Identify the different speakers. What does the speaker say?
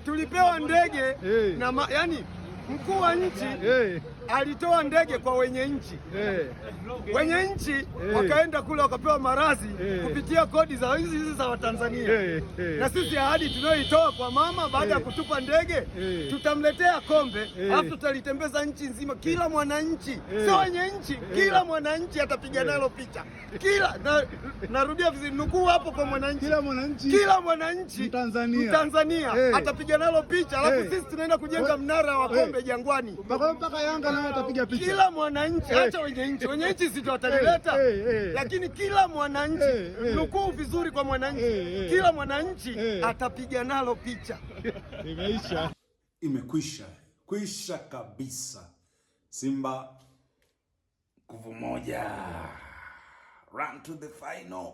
Speaker 1: Tulipewa ndege na yani mkuu wa nchi alitoa ndege kwa wenye nchi. Wenye nchi wakaenda kule wakapewa marazi kupitia kodi za hizi za Watanzania. Na sisi ahadi tunayoitoa kwa mama baada ya kutupa ndege, tutamletea kombe alafu tutalitembeza nchi nzima. Kila mwananchi, sio wenye nchi, kila mwananchi atapiga nalo picha. Narudia vizuri, nukuu hapo kwa mwananchi. Kila mwananchi Mtanzania atapiga nalo picha, alafu sisi tunaenda kujenga mnara wa kombe Jangwani.
Speaker 2: Mpaka Yanga naye atapiga picha.
Speaker 1: Kila mwananchi, acha wenye nchi. Wenye nchi si tuwatalileta. Lakini kila mwananchi, nukuu vizuri kwa mwananchi. Kila mwananchi atapiga nalo picha.
Speaker 3: Imekwisha kabisa. Simba nguvu moja. Run to the final.